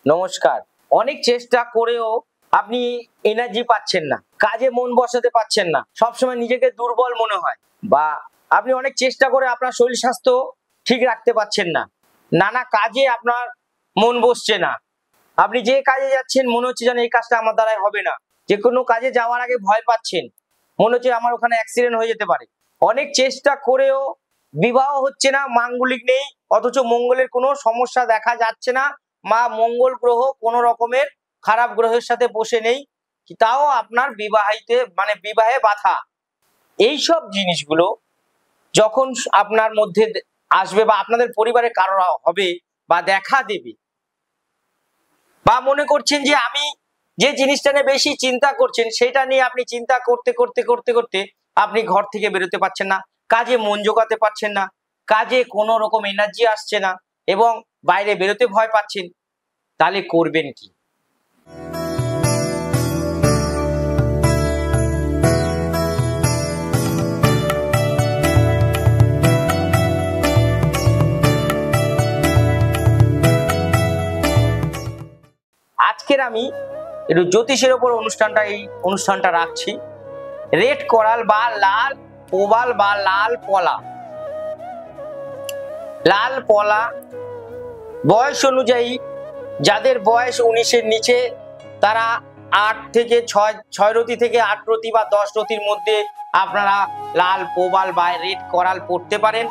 নমস্কার। অনেক চেষ্টা করেও আপনি এনার্জি পাচ্ছেন না, কাজে মন বসাতে পারছেন না, সবসময় নিজেকে দুর্বল মনে হয়, বা আপনি অনেক চেষ্টা করে আপনার শরীর স্বাস্থ্য ঠিক রাখতে পারছেন না, নানা কাজে আপনার মন বসছে না, আপনি যে কাজে যাচ্ছেন মনে হচ্ছে যেন এই কাজটা আমার দ্বারাই হবে না, যে কোনো কাজে যাওয়ার আগে ভয় পাচ্ছেন, মনে হচ্ছে আমার ওখানে অ্যাক্সিডেন্ট হয়ে যেতে পারে, অনেক চেষ্টা করেও বিবাহ হচ্ছে না, মাঙ্গলিক নেই, অথচ মঙ্গলের কোনো সমস্যা দেখা যাচ্ছে না, মা মঙ্গল গ্রহ কোন রকমের খারাপ গ্রহের সাথে বসে নেই, তাও আপনার বিবাহে বাধা। এইসব জিনিসগুলো যখন আপনার মধ্যে আসবে বা আপনাদের পরিবারে কারো হবে বা দেখা দেবে, বা মনে করছেন যে আমি যে জিনিসটা নিয়ে বেশি চিন্তা করছেন সেটা নিয়ে আপনি চিন্তা করতে করতে করতে করতে আপনি ঘর থেকে বেরোতে পারছেন না, কাজে মন জোগাতে পারছেন না, কাজে কোনো রকম এনার্জি আসছে না এবং বাইরে বেরোতে ভয় পাচ্ছেন, তাহলে করবেন কি? আজকের আমি একটু জ্যোতিষের উপর অনুষ্ঠানটা রাখছি। রেড কোরাল বা লাল প্রবাল বা লাল পলা, লাল পলা বয়স অনুযায়ী, যাদের বয়স 19-এর নিচে তারা 8 থেকে 6 রতি থেকে 8 রতি বা 10 রতির মধ্যে আপনারা লাল প্রবাল বা রেড কোরাল পড়তে পারেন,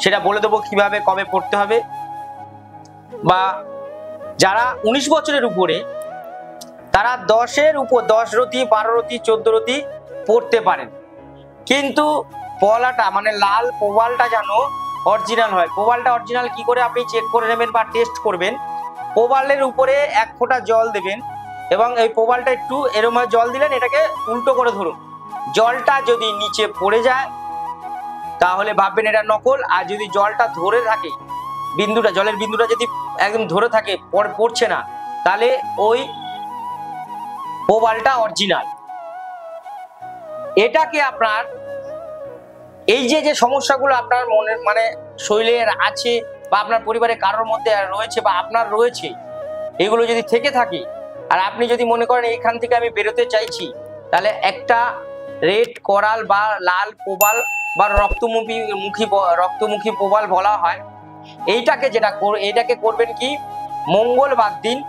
সেটা বলে দেবো কিভাবে কবে পড়তে হবে। বা যারা 19 বছরের উপরে তারা 10 রতি 12 রতি 14 রতি পড়তে পারেন, কিন্তু পলাটা মানে লাল প্রবালটা যেন অরিজিনাল হয়। প্রবালটা অরিজিনাল কি করে আপনি চেক করে নেবেন বা টেস্ট করবেন? প্রবালের উপরে 1 ফোঁটা জল দেবেন এবং এই প্রবালটা একটু এরকম জল দিলেন, এটাকে উল্টো করে ধরুন, জলটা যদি নিচে পড়ে যায় তাহলে ভাববেন এটা নকল, আর যদি জলটা ধরে থাকে, জলের বিন্দুটা যদি একদম ধরে থাকে পড়ছে না, তাহলে ওই প্রবালটা অরিজিনাল। এটাকে আপনার এই যে সমস্যাগুলো আপনার মনে শরীরের আছে বা আপনার পরিবারে কারোর মধ্যে রয়েছে বা আপনার রয়েছে, এগুলো যদি থেকে থাকে আর আপনি যদি মনে করেন এখান থেকে আমি বেরোতে চাইছি, তাহলে একটা রেড কোরাল বা লাল প্রবাল বা রক্তমুখী প্রবাল বলা হয়, এইটাকে করবেন কি, মঙ্গলবার দিন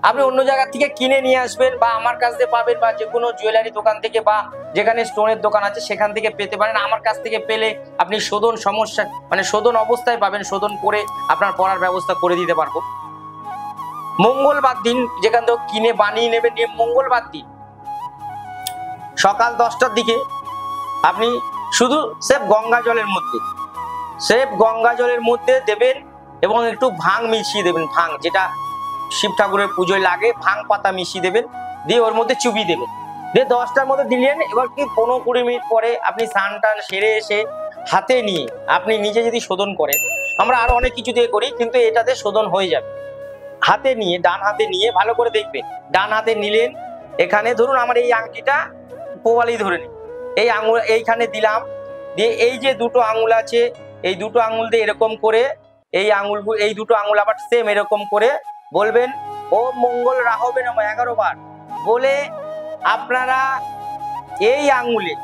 আপনি অন্য জায়গা থেকে কিনে নিয়ে আসবেন বা আমার কাছ থেকে পাবেন, বা যে কোনো জুয়েলারি দোকান থেকে বা যেখানে স্টোনের দোকান আছে সেখান থেকে পেতে পারেন। আমার কাছ থেকে পেলে আপনি শোধন অবস্থায় পাবেন, শোধন করে আপনার পড়ার ব্যবস্থা করে দিতে পারবো। মঙ্গলবার দিন যেখান থেকে কিনে বানিয়ে নেবেন, নিয়ে মঙ্গলবার দিন সকাল 10টার দিকে আপনি শুধু সেফ গঙ্গা জলের মধ্যে দেবেন এবং একটু ভাং মিশিয়ে দেবেন, ভাং যেটা শিব ঠাকুরের পুজোয় লাগে, ভাং পাতা মিশিয়ে দেবেন, দিয়ে ওর মধ্যে চুবিয়ে দেবেন, দিয়ে 10টার মধ্যে দিলেন। এবার কি 15-20 মিনিট পরে আপনি স্নান টান সেরে এসে হাতে নিয়ে আপনি নিজে যদি শোধন করেন, আমরা আরো অনেক কিছু দিয়ে করি কিন্তু এটাতে শোধন হয়ে যাবে, হাতে নিয়ে ডান হাতে নিয়ে ভালো করে দেখবেন, ডান হাতে নিলেন, এখানে ধরুন আমার এই আংটিটা প্রবালই ধরে নিন, এই আঙুল এইখানে দিলাম, দিয়ে এই যে দুটো আঙুল আছে এই দুটো আঙুল দিয়ে এরকম করে এই দুটো আঙুল আবার সেম এরকম করে বলবেন ওম মঙ্গল রাহবে নমঃ 11 বার বলে আপনারা এই আঙুলে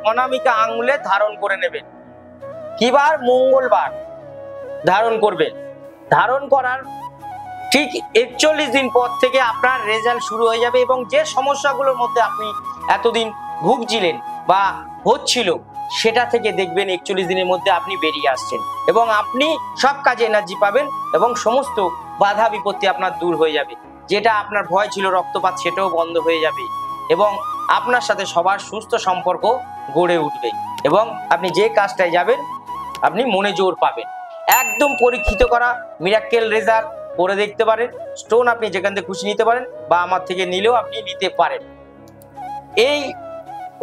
অনামিকা আঙুলে ধারণ করে নেবেন। কিবার? মঙ্গলবার ধারণ করবেন। ধারণ করার ঠিক 41 দিন পর থেকে আপনার রেজাল্ট শুরু হয়ে যাবে এবং যে সমস্যাগুলোর মধ্যে আপনি এতদিন ভুগছিলেন বা হচ্ছিল সেটা থেকে দেখবেন 41 দিনের মধ্যে আপনি বেরিয়ে আসছেন এবং আপনি সব কাজে এনার্জি পাবেন এবং সমস্ত বাধা বিপত্তি আপনার দূর হয়ে যাবে। যেটা আপনার ভয় ছিল রক্তপাত, সেটাও বন্ধ হয়ে যাবে এবং আপনার সাথে সবার সুস্থ সম্পর্ক গড়ে উঠবে এবং আপনি যে কাজটায় যাবেন আপনি মনে জোর পাবেন। একদম পরীক্ষিত করা মিরাক্কেল রেজাল্ট করে দেখতে পারেন। স্টোন আপনি যেখান থেকে খুশি নিতে পারেন বা আমার থেকে নিলেও আপনি নিতে পারেন। এই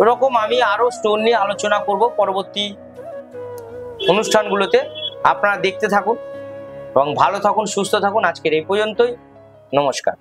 রকম আমি আরো স্টোন নিয়ে আলোচনা করব পরবর্তী অনুষ্ঠানগুলোতে। আপনারা দেখতে থাকুন এবং ভালো থাকুন, সুস্থ থাকুন। আজকের এই পর্যন্তই। নমস্কার।